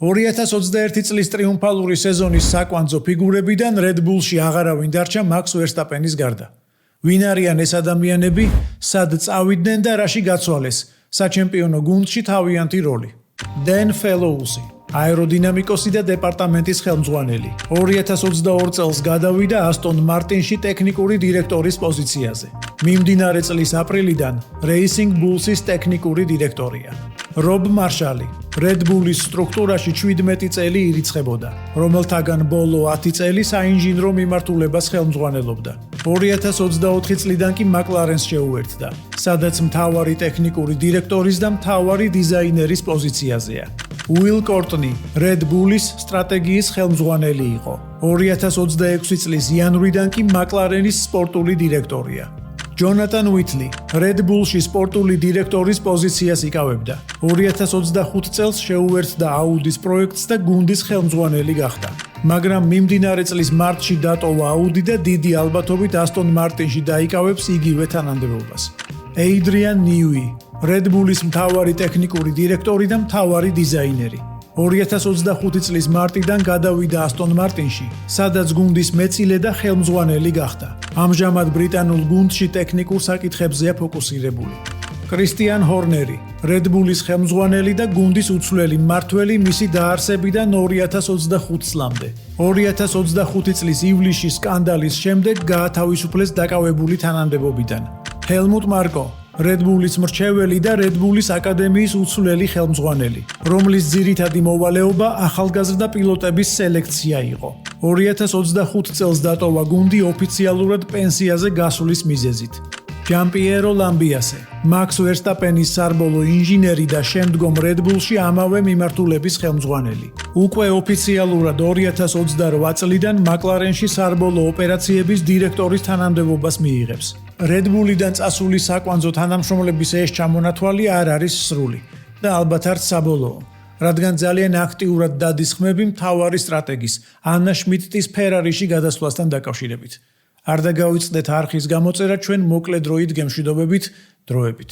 2021 წლის ტრიუმფალური სეზონის საკვანძო ფიგურებიდან Red Bull-ში აღარავინ დარჩა Max Verstappen-ის გარდა. ვინ არიან ეს ადამიანები, სად წავიდნენ და რაში გაცვალეს საჩემპიონო გუნდში თავიანთი როლი? Dan Fellows-ი, აეროდინამიკოსი და დეპარტამენტის ხელმძღვანელი. 2022 წელს გადავიდა Aston Martin-ში ტექნიკური დირექტორის პოზიციაზე. მიმდინარე წლის აპრილიდან Racing Bulls-ის ტექნიკური დირექტორია. Rob Marshall, Red Bull-ის სტრუქტურაში 17 წელი ირიცხებოდა, რომელთაგან ბოლო 10 წელი საინჟინრო მიმართულებას ხელმძღვანელობდა. 2024 წლიდან კი McLaren-ს შეუერთდა, სადაც მთავარი ტექნიკური დირექტორის და მთავარი დიზაინერის პოზიციაზეა. Will Courtney, Red Bull-ის სტრატეგიის ხელმძღვანელი იყო. 2026 წლის იანვრიდან კი McLaren-ის სპორტული დირექტორია. Jonathan Whitley, Red Bull-ში სპორტული დირექტორის პოზიციას იკავებდა. 2025 წელს შეუერთდა Audi-ის პროექტს და გუნდის ხელმძღვანელი გახდა. მაგრამ მიმდინარე წლის მარტში დატოვა Audi და დიდი ალბათობით Aston Martin-ში დაიკავებს იგივე თანამდებობას. Adrian Newey, Red Bull-ის მთავარი ტექნიკური დირექტორი და მთავარი დიზაინერი. 2025 წლის მარტიდან გადავიდა Aston Martin-ში, სადაც გუნდის მეწილე და ხელმძღვანელი გახდა. ამჟამად ბრიტანულ გუნდში ტექნიკურ საკითხებზეა ფოკუსირებული. Christian Horner, Red Bull-ის ხელმძღვანელი და გუნდის უცვლელი მმართველი მისი დაარსებიდან 2025 წლამდე. 2025 წლის ივლისში სკანდალის შემდეგ გაათავისუფლეს დაკავებული თანამდებობიდან. Helmut Marko, Red Bull-ის მრჩეველი და Red Bull-ის აკადემიის უცვლელი ხელმძღვანელი, რომლის ძირითადი მოვალეობა ახალგაზრდა პილოტების სელექცია იყო. 2025 წელს დატოვა გუნდი ოფიციალურად პენსიაზე გასვლის მიზეზით. Gianpiero Lambiase, Max Verstappen-ის სარბოლო ინჟინერი და შემდგომ Red Bull-ში ამავე მიმართულების ხელმძღვანელი. უკვე ოფიციალურად 2028 წლიდან McLaren-ში სარბოლო ოპერაციების დირექტორის თანამდებობას მიიღებს. Red Bull-იდან წასული საკვანძო თანამშრომლების ეს ჩამონათვალი არ არის სრული და ალბათ არც საბოლოო, რადგან ძალიან აქტიურად დადის ხმები მთავარი სტრატეგის ანა შმიდტის Ferrari-ში გადასვლასთან დაკავშირებით. არ დაგავიწყდეთ არხის გამოწერა ჩვენ მოკლე დროით გემშვიდობებით დროებით.